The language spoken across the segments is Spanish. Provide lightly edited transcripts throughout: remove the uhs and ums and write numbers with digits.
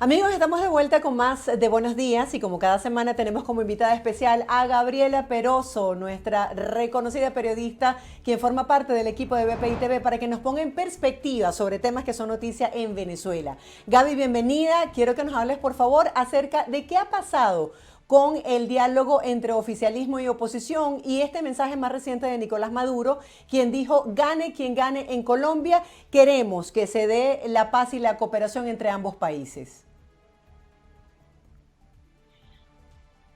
Amigos, estamos de vuelta con más de Buenos Días y como cada semana tenemos como invitada especial a Gabriela Peroso, nuestra reconocida periodista, quien forma parte del equipo de BPI TV para que nos ponga en perspectiva sobre temas que son noticia en Venezuela. Gaby, bienvenida. Quiero que nos hables, por favor, acerca de qué ha pasado con el diálogo entre oficialismo y oposición y este mensaje más reciente de Nicolás Maduro, quien dijo, gane quien gane en Colombia, queremos que se dé la paz y la cooperación entre ambos países.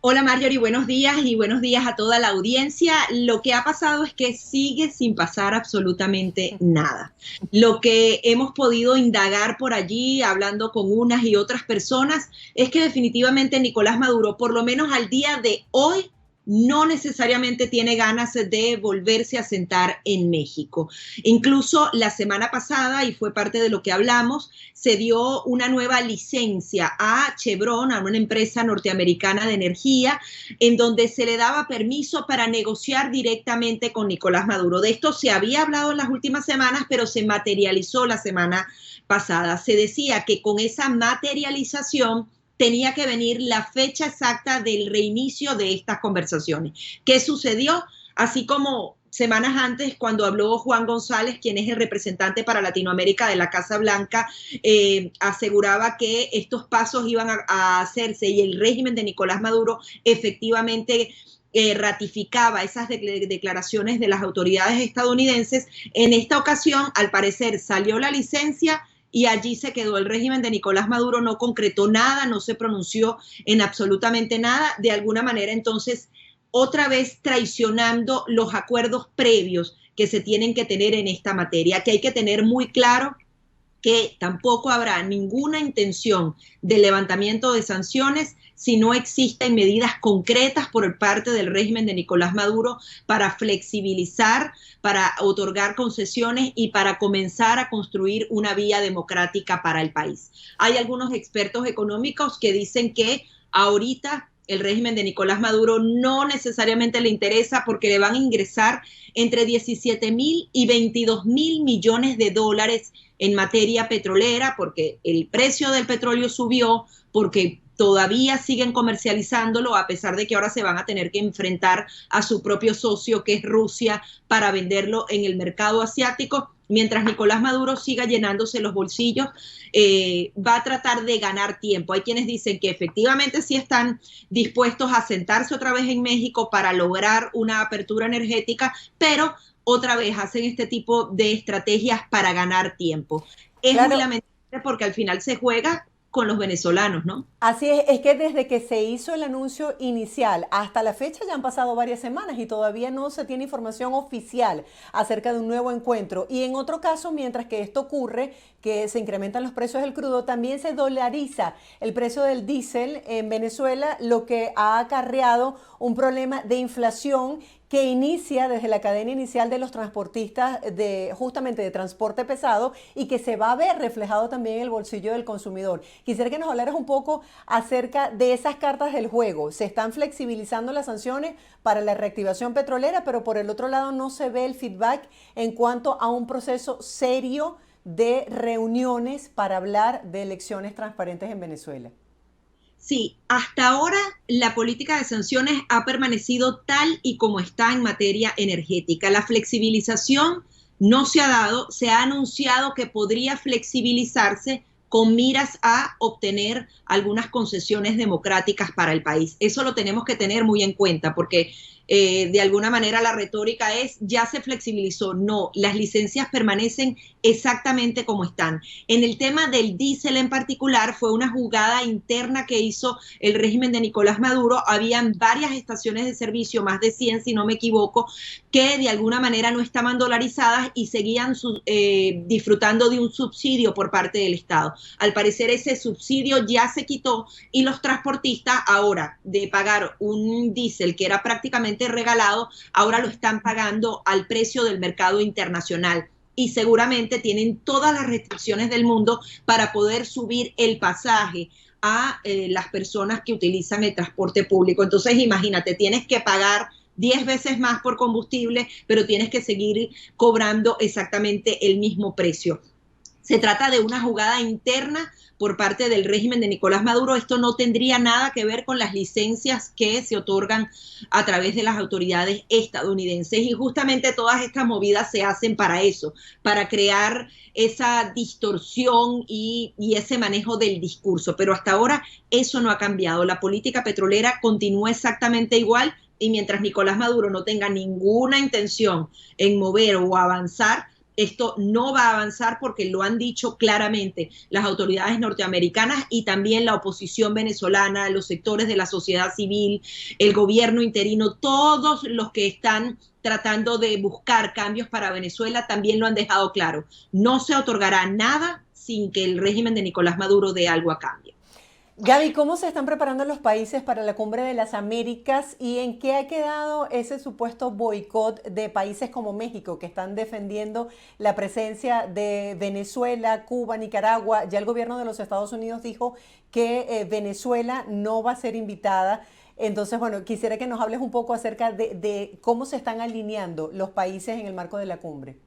Hola Marjorie, buenos días y buenos días a toda la audiencia. Lo que ha pasado es que sigue sin pasar absolutamente nada. Lo que hemos podido indagar por allí, hablando con unas y otras personas, es que definitivamente Nicolás Maduro, por lo menos al día de hoy, no necesariamente tiene ganas de volverse a sentar en México. Incluso la semana pasada, y fue parte de lo que hablamos, se dio una nueva licencia a Chevron, a una empresa norteamericana de energía, en donde se le daba permiso para negociar directamente con Nicolás Maduro. De esto se había hablado en las últimas semanas, pero se materializó la semana pasada. Se decía que con esa materialización tenía que venir la fecha exacta del reinicio de estas conversaciones. ¿Qué sucedió? Así como semanas antes, cuando habló Juan González, quien es el representante para Latinoamérica de la Casa Blanca, aseguraba que estos pasos iban a hacerse y el régimen de Nicolás Maduro efectivamente ratificaba esas declaraciones de las autoridades estadounidenses. En esta ocasión, al parecer, salió la licencia y allí se quedó. El régimen de Nicolás Maduro no concretó nada, no se pronunció en absolutamente nada. De alguna manera, entonces, otra vez traicionando los acuerdos previos que se tienen que tener en esta materia, que hay que tener muy claro que tampoco habrá ninguna intención de levantamiento de sanciones si no existen medidas concretas por parte del régimen de Nicolás Maduro para flexibilizar, para otorgar concesiones y para comenzar a construir una vía democrática para el país. Hay algunos expertos económicos que dicen que ahorita el régimen de Nicolás Maduro no necesariamente le interesa porque le van a ingresar entre 17.000 y 22.000 millones de dólares en materia petrolera, porque el precio del petróleo subió, porque todavía siguen comercializándolo, a pesar de que ahora se van a tener que enfrentar a su propio socio, que es Rusia, para venderlo en el mercado asiático. Mientras Nicolás Maduro siga llenándose los bolsillos, va a tratar de ganar tiempo. Hay quienes dicen que efectivamente sí están dispuestos a sentarse otra vez en México para lograr una apertura energética, pero otra vez hacen este tipo de estrategias para ganar tiempo. Es muy Claro. lamentable porque al final se juega con los venezolanos, ¿no? Así es que desde que se hizo el anuncio inicial hasta la fecha ya han pasado varias semanas y todavía no se tiene información oficial acerca de un nuevo encuentro. Y en otro caso, mientras que esto ocurre, que se incrementan los precios del crudo, también se dolariza el precio del diésel en Venezuela, lo que ha acarreado un problema de inflación que inicia desde la cadena inicial de los transportistas justamente de transporte pesado y que se va a ver reflejado también en el bolsillo del consumidor. Quisiera que nos hablaras un poco acerca de esas cartas del juego. Se están flexibilizando las sanciones para la reactivación petrolera, pero por el otro lado no se ve el feedback en cuanto a un proceso serio de reuniones para hablar de elecciones transparentes en Venezuela. Sí, hasta ahora la política de sanciones ha permanecido tal y como está en materia energética. La flexibilización no se ha dado, se ha anunciado que podría flexibilizarse con miras a obtener algunas concesiones democráticas para el país. Eso lo tenemos que tener muy en cuenta porque de alguna manera la retórica es ya se flexibilizó. No, las licencias permanecen exactamente como están. En el tema del diésel en particular fue una jugada interna que hizo el régimen de Nicolás Maduro. Habían varias estaciones de servicio, más de 100 si no me equivoco, que de alguna manera no estaban dolarizadas y seguían disfrutando de un subsidio por parte del Estado. Al parecer ese subsidio ya se quitó y los transportistas ahora de pagar un diésel que era prácticamente regalado, ahora lo están pagando al precio del mercado internacional y seguramente tienen todas las restricciones del mundo para poder subir el pasaje a las personas que utilizan el transporte público. Entonces imagínate, tienes que pagar 10 veces más por combustible, pero tienes que seguir cobrando exactamente el mismo precio. Se trata de una jugada interna por parte del régimen de Nicolás Maduro. Esto no tendría nada que ver con las licencias que se otorgan a través de las autoridades estadounidenses. Y justamente todas estas movidas se hacen para eso, para crear esa distorsión y ese manejo del discurso. Pero hasta ahora eso no ha cambiado. La política petrolera continúa exactamente igual y mientras Nicolás Maduro no tenga ninguna intención en mover o avanzar, esto no va a avanzar porque lo han dicho claramente las autoridades norteamericanas y también la oposición venezolana, los sectores de la sociedad civil, el gobierno interino, todos los que están tratando de buscar cambios para Venezuela también lo han dejado claro. No se otorgará nada sin que el régimen de Nicolás Maduro dé algo a cambio. Gaby, ¿cómo se están preparando los países para la Cumbre de las Américas y en qué ha quedado ese supuesto boicot de países como México que están defendiendo la presencia de Venezuela, Cuba, Nicaragua? Ya el gobierno de los Estados Unidos dijo que Venezuela no va a ser invitada. Entonces, bueno, quisiera que nos hables un poco acerca de cómo se están alineando los países en el marco de la cumbre.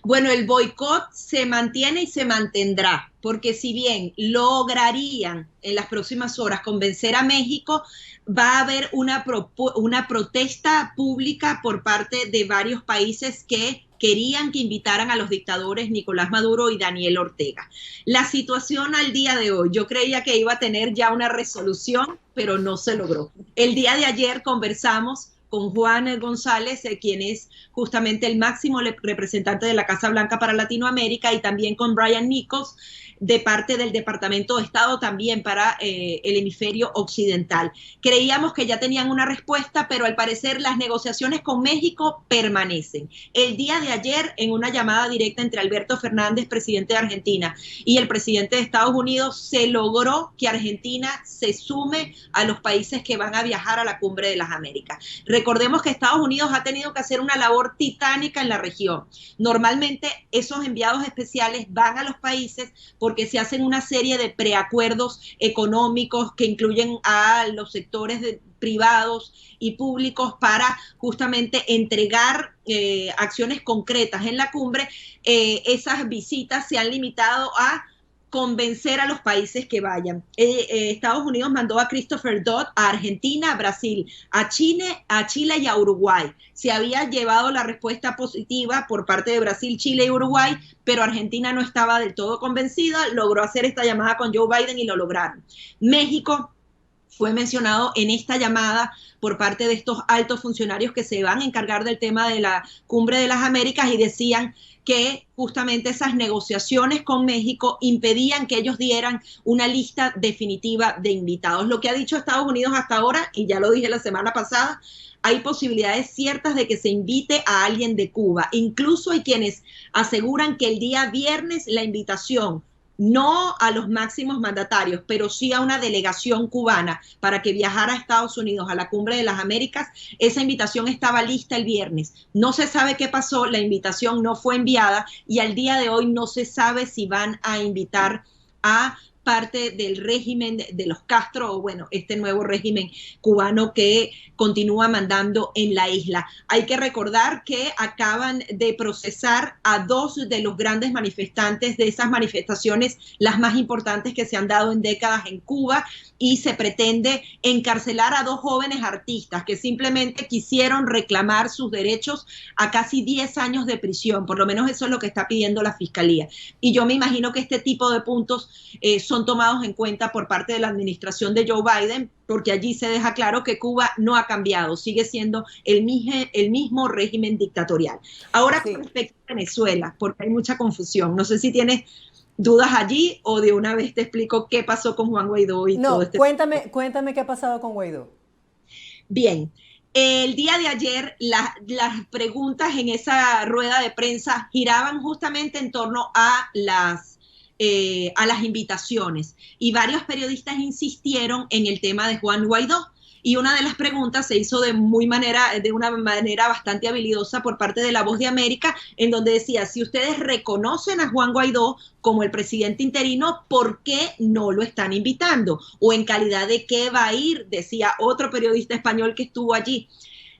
Bueno, el boicot se mantiene y se mantendrá, porque si bien lograrían en las próximas horas convencer a México, va a haber una protesta pública por parte de varios países que querían que invitaran a los dictadores Nicolás Maduro y Daniel Ortega. La situación al día de hoy, yo creía que iba a tener ya una resolución, pero no se logró. El día de ayer conversamos con Juan González, quien es justamente el máximo representante de la Casa Blanca para Latinoamérica, y también con Brian Nichols, de parte del Departamento de Estado también para el hemisferio occidental. Creíamos que ya tenían una respuesta, pero al parecer las negociaciones con México permanecen. El día de ayer, en una llamada directa entre Alberto Fernández, presidente de Argentina, y el presidente de Estados Unidos, se logró que Argentina se sume a los países que van a viajar a la Cumbre de las Américas. Recordemos que Estados Unidos ha tenido que hacer una labor titánica en la región. Normalmente esos enviados especiales van a los países porque se hacen una serie de preacuerdos económicos que incluyen a los sectores privados y públicos para justamente entregar acciones concretas en la cumbre. Esas visitas se han limitado a convencer a los países que vayan. Estados Unidos mandó a Christopher Dodd a Argentina, a Brasil, a Chile y a Uruguay. Se había llevado la respuesta positiva por parte de Brasil, Chile y Uruguay, pero Argentina no estaba del todo convencida, logró hacer esta llamada con Joe Biden y lo lograron. México fue mencionado en esta llamada por parte de estos altos funcionarios que se van a encargar del tema de la Cumbre de las Américas y decían que justamente esas negociaciones con México impedían que ellos dieran una lista definitiva de invitados. Lo que ha dicho Estados Unidos hasta ahora, y ya lo dije la semana pasada, hay posibilidades ciertas de que se invite a alguien de Cuba. Incluso hay quienes aseguran que el día viernes la invitación, no a los máximos mandatarios, pero sí a una delegación cubana para que viajara a Estados Unidos a la Cumbre de las Américas, esa invitación estaba lista el viernes. No se sabe qué pasó, la invitación no fue enviada y al día de hoy no se sabe si van a invitar a parte del régimen de los Castro, o bueno, este nuevo régimen cubano que continúa mandando en la isla. Hay que recordar que acaban de procesar a dos de los grandes manifestantes de esas manifestaciones, las más importantes que se han dado en décadas en Cuba, y se pretende encarcelar a dos jóvenes artistas que simplemente quisieron reclamar sus derechos a casi 10 años de prisión. Por lo menos eso es lo que está pidiendo la Fiscalía. Y yo me imagino que este tipo de puntos son tomados en cuenta por parte de la administración de Joe Biden, porque allí se deja claro que Cuba no ha cambiado, sigue siendo el mismo régimen dictatorial. Ahora, sí, con respecto a Venezuela, porque hay mucha confusión, no sé si tienes dudas allí o de una vez te explico qué pasó con Juan Guaidó y todo este... Cuéntame qué ha pasado con Guaidó. Bien, el día de ayer las preguntas en esa rueda de prensa giraban justamente en torno a las invitaciones y varios periodistas insistieron en el tema de Juan Guaidó. Y una de las preguntas se hizo de una manera bastante habilidosa por parte de La Voz de América, en donde decía, si ustedes reconocen a Juan Guaidó como el presidente interino, ¿por qué no lo están invitando? ¿O en calidad de qué va a ir? Decía otro periodista español que estuvo allí.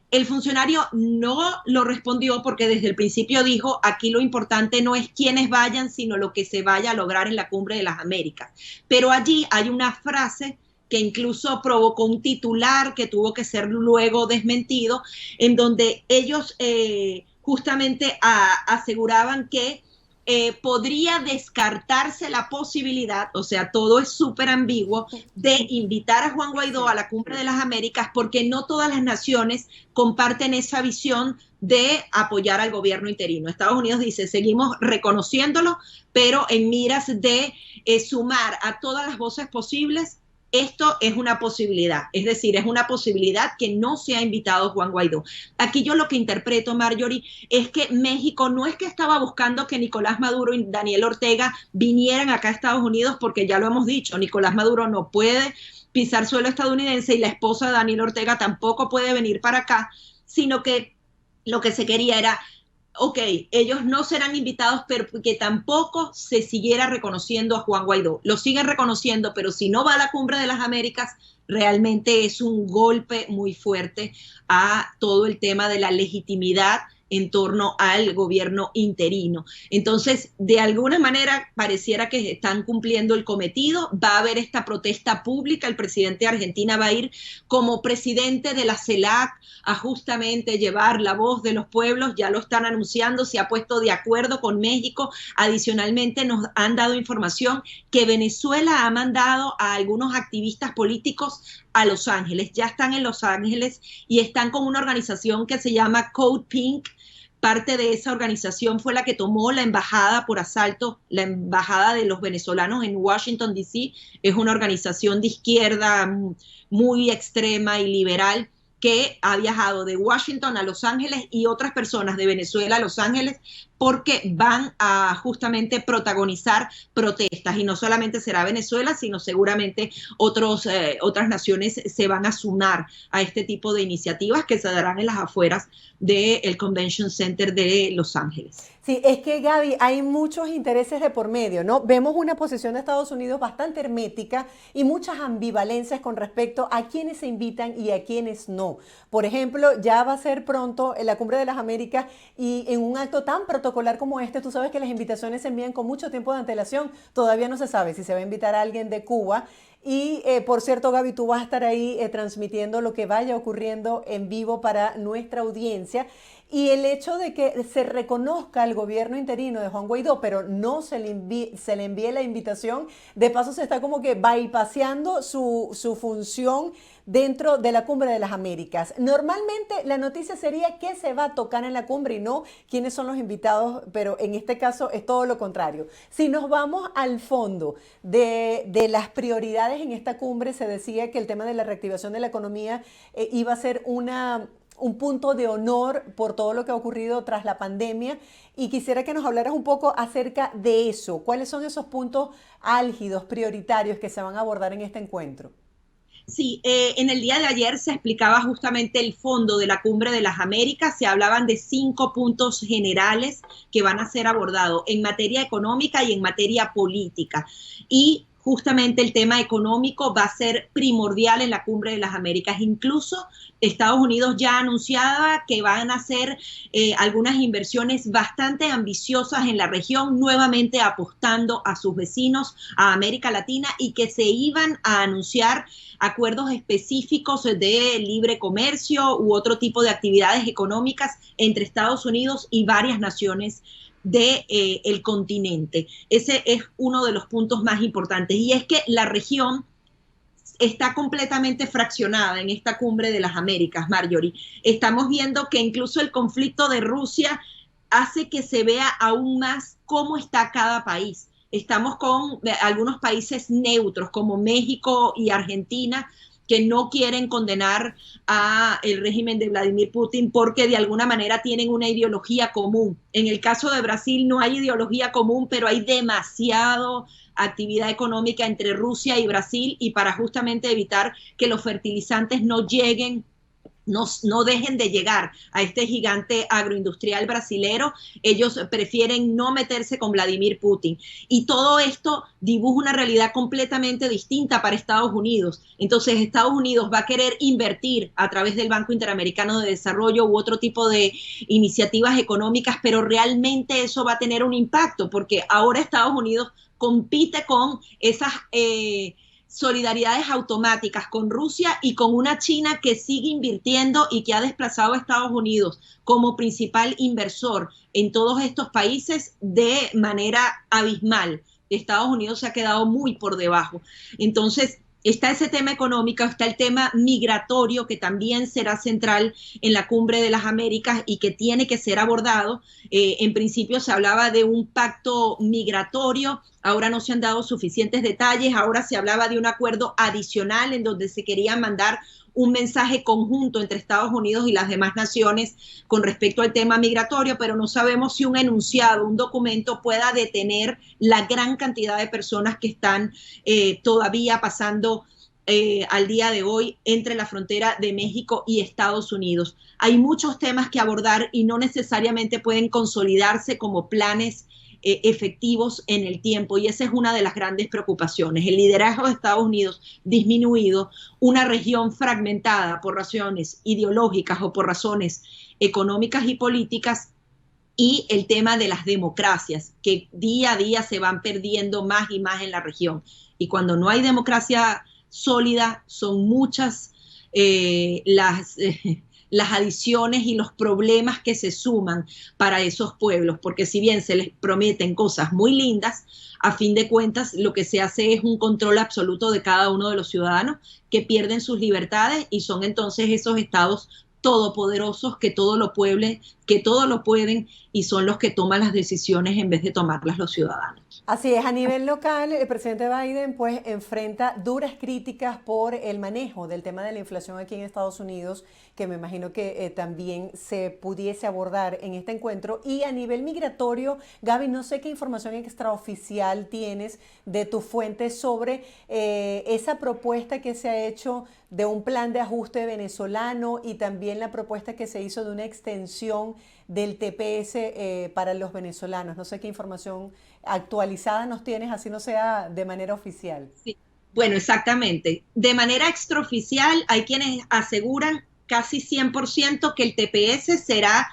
El funcionario no lo respondió porque desde el principio dijo, aquí lo importante no es quiénes vayan, sino lo que se vaya a lograr en la Cumbre de las Américas. Pero allí hay una frase que incluso provocó un titular que tuvo que ser luego desmentido, en donde ellos justamente aseguraban que podría descartarse la posibilidad, o sea, todo es súper ambiguo, de invitar a Juan Guaidó a la Cumbre de las Américas porque no todas las naciones comparten esa visión de apoyar al gobierno interino. Estados Unidos dice, seguimos reconociéndolo, pero en miras de sumar a todas las voces posibles. Esto es una posibilidad, es decir, es una posibilidad que no se ha invitado Juan Guaidó. Aquí yo lo que interpreto, Marjorie, es que México no es que estaba buscando que Nicolás Maduro y Daniel Ortega vinieran acá a Estados Unidos, porque ya lo hemos dicho, Nicolás Maduro no puede pisar suelo estadounidense y la esposa de Daniel Ortega tampoco puede venir para acá, sino que lo que se quería era, ok, ellos no serán invitados, pero que tampoco se siguiera reconociendo a Juan Guaidó. Lo siguen reconociendo, pero si no va a la Cumbre de las Américas, realmente es un golpe muy fuerte a todo el tema de la legitimidad en torno al gobierno interino. Entonces, de alguna manera, pareciera que están cumpliendo el cometido. Va a haber esta protesta pública. El presidente de Argentina va a ir como presidente de la CELAC a justamente llevar la voz de los pueblos. Ya lo están anunciando, se ha puesto de acuerdo con México. Adicionalmente, nos han dado información que Venezuela ha mandado a algunos activistas políticos a Los Ángeles. Ya están en Los Ángeles y están con una organización que se llama Code Pink. Parte de esa organización fue la que tomó la embajada por asalto, la embajada de los venezolanos en Washington, D.C. Es una organización de izquierda muy extrema y liberal que ha viajado de Washington a Los Ángeles y otras personas de Venezuela a Los Ángeles porque van a justamente protagonizar protestas, y no solamente será Venezuela, sino seguramente otras naciones se van a sumar a este tipo de iniciativas que se darán en las afueras del Convention Center de Los Ángeles. Sí, es que Gaby, hay muchos intereses de por medio, ¿no? Vemos una posición de Estados Unidos bastante hermética y muchas ambivalencias con respecto a quienes se invitan y a quienes no. Por ejemplo, ya va a ser pronto en la Cumbre de las Américas y en un acto tan protocolar como este, tú sabes que las invitaciones se envían con mucho tiempo de antelación, todavía no se sabe si se va a invitar a alguien de Cuba. Y por cierto, Gaby, tú vas a estar ahí transmitiendo lo que vaya ocurriendo en vivo para nuestra audiencia. Y el hecho de que se reconozca al gobierno interino de Juan Guaidó, pero no se le envíe la invitación, de paso se está como que bypaseando su función dentro de la Cumbre de las Américas. Normalmente la noticia sería qué se va a tocar en la cumbre y no quiénes son los invitados, pero en este caso es todo lo contrario. Si nos vamos al fondo de las prioridades en esta cumbre, se decía que el tema de la reactivación de la economía iba a ser un punto de honor por todo lo que ha ocurrido tras la pandemia, y quisiera que nos hablaras un poco acerca de eso. ¿Cuáles son esos puntos álgidos, prioritarios que se van a abordar en este encuentro? Sí, en el día de ayer se explicaba justamente el fondo de la Cumbre de las Américas. Se hablaban de 5 puntos generales que van a ser abordados en materia económica y en materia política. Y justamente el tema económico va a ser primordial en la Cumbre de las Américas. Incluso Estados Unidos ya anunciaba que van a hacer algunas inversiones bastante ambiciosas en la región, nuevamente apostando a sus vecinos, a América Latina, y que se iban a anunciar acuerdos específicos de libre comercio u otro tipo de actividades económicas entre Estados Unidos y varias naciones del continente. Ese es uno de los puntos más importantes, y es que la región está completamente fraccionada en esta Cumbre de las Américas, Marjorie. Estamos viendo que incluso el conflicto de Rusia hace que se vea aún más cómo está cada país. Estamos con algunos países neutros como México y Argentina, que no quieren condenar a el régimen de Vladimir Putin porque de alguna manera tienen una ideología común. En el caso de Brasil no hay ideología común, pero hay demasiado actividad económica entre Rusia y Brasil, y para justamente evitar que los fertilizantes no lleguen no dejen de llegar a este gigante agroindustrial brasilero. Ellos prefieren no meterse con Vladimir Putin. Y todo esto dibuja una realidad completamente distinta para Estados Unidos. Entonces, Estados Unidos va a querer invertir a través del Banco Interamericano de Desarrollo u otro tipo de iniciativas económicas, pero realmente eso va a tener un impacto, porque ahora Estados Unidos compite con esas solidaridades automáticas con Rusia y con una China que sigue invirtiendo y que ha desplazado a Estados Unidos como principal inversor en todos estos países de manera abismal. Estados Unidos se ha quedado muy por debajo. Entonces, está ese tema económico, está el tema migratorio, que también será central en la Cumbre de las Américas y que tiene que ser abordado. En principio se hablaba de un pacto migratorio, ahora no se han dado suficientes detalles, ahora se hablaba de un acuerdo adicional en donde se quería mandar un mensaje conjunto entre Estados Unidos y las demás naciones con respecto al tema migratorio, pero no sabemos si un enunciado, un documento pueda detener la gran cantidad de personas que están todavía pasando al día de hoy entre la frontera de México y Estados Unidos. Hay muchos temas que abordar y no necesariamente pueden consolidarse como planes efectivos en el tiempo, y esa es una de las grandes preocupaciones. El liderazgo de Estados Unidos disminuido, una región fragmentada por razones ideológicas o por razones económicas y políticas, y el tema de las democracias, que día a día se van perdiendo más y más en la región. Y cuando no hay democracia sólida, son muchas las adiciones y los problemas que se suman para esos pueblos, porque si bien se les prometen cosas muy lindas, a fin de cuentas lo que se hace es un control absoluto de cada uno de los ciudadanos, que pierden sus libertades y son entonces esos estados todopoderosos que todo lo pueden y son los que toman las decisiones en vez de tomarlas los ciudadanos. Así es, a nivel local, el presidente Biden pues enfrenta duras críticas por el manejo del tema de la inflación aquí en Estados Unidos, que me imagino que también se pudiese abordar en este encuentro. Y a nivel migratorio, Gaby, no sé qué información extraoficial tienes de tu fuente sobre esa propuesta que se ha hecho de un plan de ajuste venezolano y también la propuesta que se hizo de una extensión del TPS para los venezolanos. No sé qué información actualizada nos tienes, así no sea de manera oficial. Sí. Bueno, exactamente. De manera extraoficial hay quienes aseguran casi 100% que el TPS será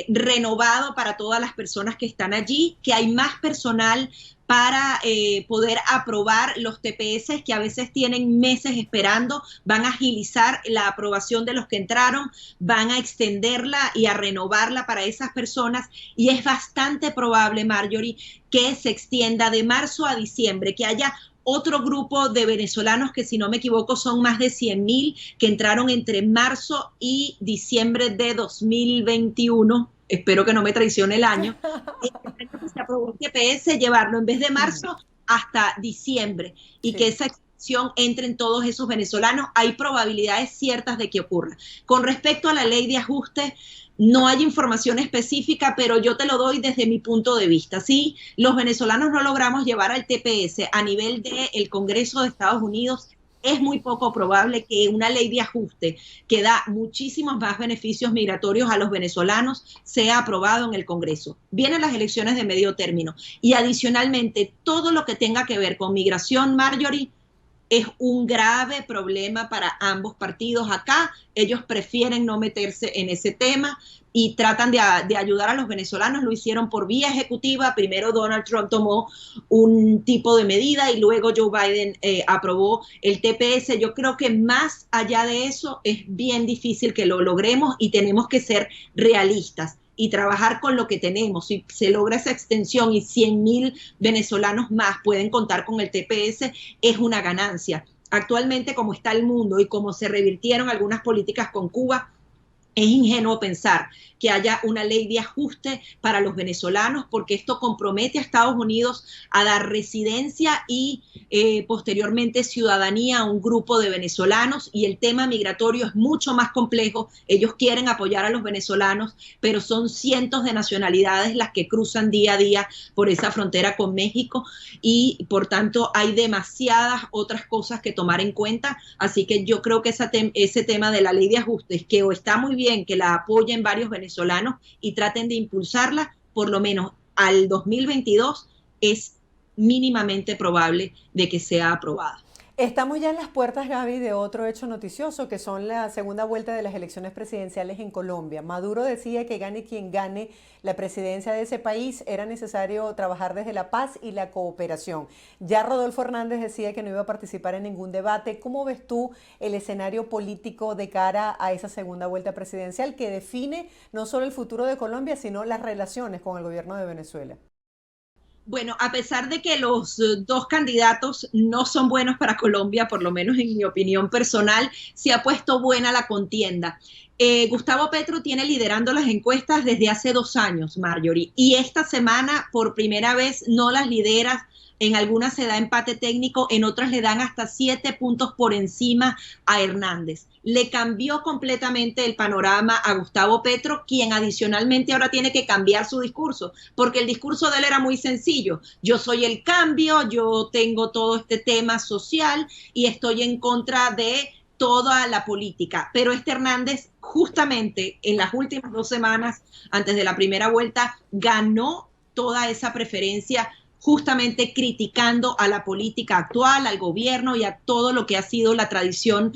renovado para todas las personas que están allí, que hay más personal para poder aprobar los TPS que a veces tienen meses esperando, van a agilizar la aprobación de los que entraron, van a extenderla y a renovarla para esas personas, y es bastante probable, Marjorie, que se extienda de marzo a diciembre, que haya otro grupo de venezolanos que, si no me equivoco, son más de 100,000 que entraron entre marzo y diciembre de 2021. Espero que no me traicione el año. Que se aprobó el TPS, llevarlo en vez de marzo hasta diciembre, y que esa extensión entre en todos esos venezolanos. Hay probabilidades ciertas de que ocurra. Con respecto a la ley de ajuste, no hay información específica, pero yo te lo doy desde mi punto de vista. Si los venezolanos no logramos llevar al TPS a nivel del Congreso de Estados Unidos, es muy poco probable que una ley de ajuste que da muchísimos más beneficios migratorios a los venezolanos sea aprobado en el Congreso. Vienen las elecciones de medio término y adicionalmente todo lo que tenga que ver con migración, Marjorie, es un grave problema para ambos partidos. Acá ellos prefieren no meterse en ese tema y tratan de ayudar a los venezolanos. Lo hicieron por vía ejecutiva. Primero Donald Trump tomó un tipo de medida y luego Joe Biden aprobó el TPS. Yo creo que más allá de eso es bien difícil que lo logremos, y tenemos que ser realistas y trabajar con lo que tenemos. Si se logra esa extensión y 100,000 venezolanos más pueden contar con el TPS, es una ganancia. Actualmente, como está el mundo y como se revirtieron algunas políticas con Cuba, Es ingenuo pensar que haya una ley de ajuste para los venezolanos, porque esto compromete a Estados Unidos a dar residencia y posteriormente ciudadanía a un grupo de venezolanos, y el tema migratorio es mucho más complejo. Ellos quieren apoyar a los venezolanos, pero son cientos de nacionalidades las que cruzan día a día por esa frontera con México, y por tanto hay demasiadas otras cosas que tomar en cuenta. Así que yo creo que ese tema de la ley de ajustes, que o está muy bien que la apoyen varios venezolanos y traten de impulsarla, por lo menos al 2022 es mínimamente probable de que sea aprobada. Estamos ya en las puertas, Gaby, de otro hecho noticioso, que son la segunda vuelta de las elecciones presidenciales en Colombia. Maduro decía que gane quien gane la presidencia de ese país, era necesario trabajar desde la paz y la cooperación. Ya Rodolfo Hernández decía que no iba a participar en ningún debate. ¿Cómo ves tú el escenario político de cara a esa segunda vuelta presidencial que define no solo el futuro de Colombia, sino las relaciones con el gobierno de Venezuela? Bueno, a pesar de que los dos candidatos no son buenos para Colombia, por lo menos en mi opinión personal, se ha puesto buena la contienda. Gustavo Petro tiene liderando las encuestas desde hace 2 años, Marjorie, y esta semana por primera vez no las lidera. En algunas se da empate técnico, en otras le dan hasta 7 puntos por encima a Hernández. Le cambió completamente el panorama a Gustavo Petro, quien adicionalmente ahora tiene que cambiar su discurso, porque el discurso de él era muy sencillo. Yo soy el cambio, yo tengo todo este tema social y estoy en contra de toda la política. Pero este Hernández, justamente en las últimas 2 semanas, antes de la primera vuelta, ganó toda esa preferencia, justamente criticando a la política actual, al gobierno y a todo lo que ha sido la tradición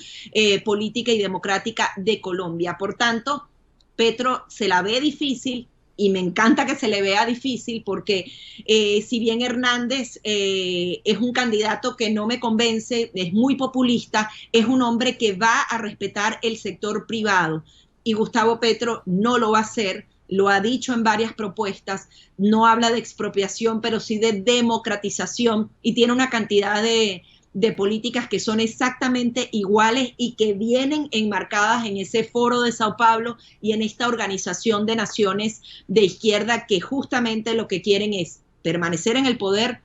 política y democrática de Colombia. Por tanto, Petro se la ve difícil, y me encanta que se le vea difícil, porque si bien Hernández es un candidato que no me convence, es muy populista, es un hombre que va a respetar el sector privado, y Gustavo Petro no lo va a hacer. Lo ha dicho en varias propuestas, no habla de expropiación, pero sí de democratización, y tiene una cantidad de políticas que son exactamente iguales y que vienen enmarcadas en ese foro de Sao Paulo y en esta organización de naciones de izquierda, que justamente lo que quieren es permanecer en el poder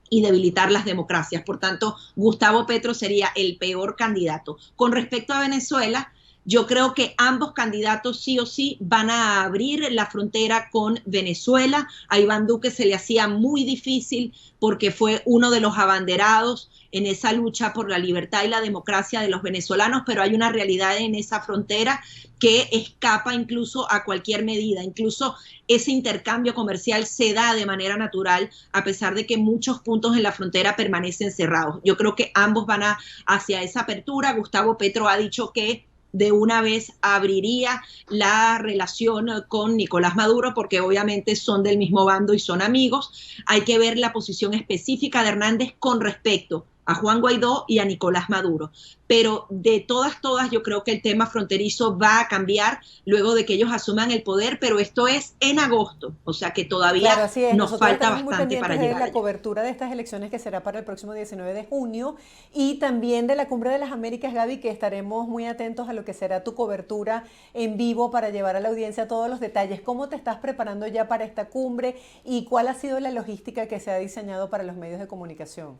y debilitar las democracias. Por tanto, Gustavo Petro sería el peor candidato. Con respecto a Venezuela, yo creo que ambos candidatos sí o sí van a abrir la frontera con Venezuela. A Iván Duque se le hacía muy difícil porque fue uno de los abanderados en esa lucha por la libertad y la democracia de los venezolanos, pero hay una realidad en esa frontera que escapa incluso a cualquier medida. Incluso ese intercambio comercial se da de manera natural, a pesar de que muchos puntos en la frontera permanecen cerrados. Yo creo que ambos van hacia esa apertura. Gustavo Petro ha dicho que de una vez abriría la relación con Nicolás Maduro, porque obviamente son del mismo bando y son amigos. Hay que ver la posición específica de Hernández con respecto a Juan Guaidó y a Nicolás Maduro. Pero de todas, yo creo que el tema fronterizo va a cambiar luego de que ellos asuman el poder, pero esto es en agosto, o sea que todavía nos falta bastante para llegar allá. La cobertura de estas elecciones, que será para el próximo 19 de junio, y también de la Cumbre de las Américas, Gaby, que estaremos muy atentos a lo que será tu cobertura en vivo para llevar a la audiencia todos los detalles. ¿Cómo te estás preparando ya para esta cumbre y cuál ha sido la logística que se ha diseñado para los medios de comunicación?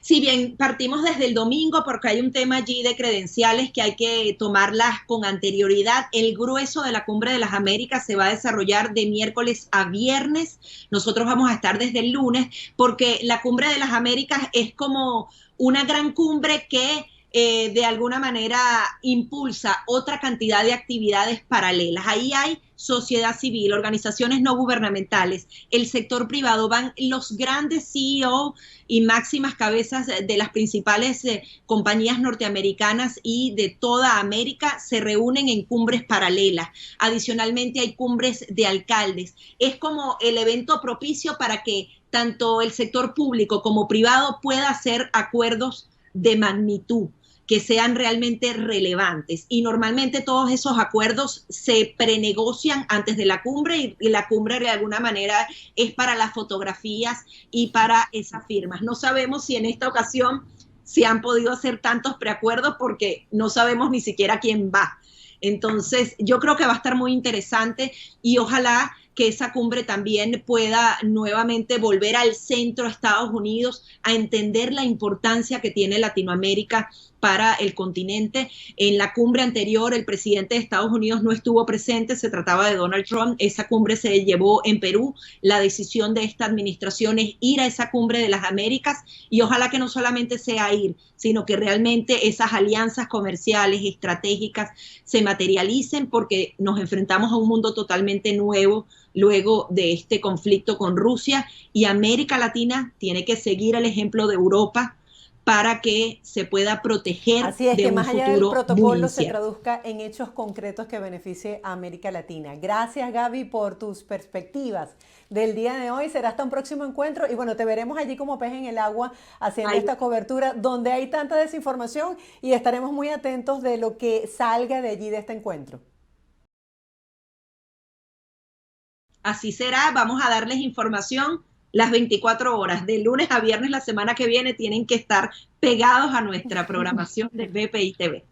Si bien partimos desde el domingo, porque hay un tema allí de credenciales que hay que tomarlas con anterioridad, el grueso de la Cumbre de las Américas se va a desarrollar de miércoles a viernes. Nosotros vamos a estar desde el lunes, porque la Cumbre de las Américas es como una gran cumbre que de alguna manera impulsa otra cantidad de actividades paralelas. Ahí hay sociedad civil, organizaciones no gubernamentales, el sector privado, van los grandes CEO y máximas cabezas de las principales compañías norteamericanas y de toda América, se reúnen en cumbres paralelas. Adicionalmente hay cumbres de alcaldes. Es como el evento propicio para que tanto el sector público como privado pueda hacer acuerdos de magnitud, que sean realmente relevantes. Y normalmente todos esos acuerdos se prenegocian antes de la cumbre, y la cumbre de alguna manera es para las fotografías y para esas firmas. No sabemos si en esta ocasión se han podido hacer tantos preacuerdos porque no sabemos ni siquiera quién va. Entonces, yo creo que va a estar muy interesante y ojalá que esa cumbre también pueda nuevamente volver al centro de Estados Unidos, a entender la importancia que tiene Latinoamérica para el continente. En la cumbre anterior, el presidente de Estados Unidos no estuvo presente, se trataba de Donald Trump. Esa cumbre se llevó en Perú. La decisión de esta administración es ir a esa cumbre de las Américas y ojalá que no solamente sea ir, sino que realmente esas alianzas comerciales, estratégicas, se materialicen, porque nos enfrentamos a un mundo totalmente nuevo luego de este conflicto con Rusia, y América Latina tiene que seguir el ejemplo de Europa para que se pueda proteger Así es, de que un más allá del futuro muy protocolo se incierto. traduzca en hechos concretos que beneficie a América Latina. Gracias, Gaby, por tus perspectivas del día de hoy. Será hasta un próximo encuentro y bueno, te veremos allí como pez en el agua haciendo Ay, esta cobertura donde hay tanta desinformación, y estaremos muy atentos de lo que salga de allí, de este encuentro. así será, vamos a darles información las 24 horas, de lunes a viernes la semana que viene. Tienen que estar pegados a nuestra programación de BPI TV.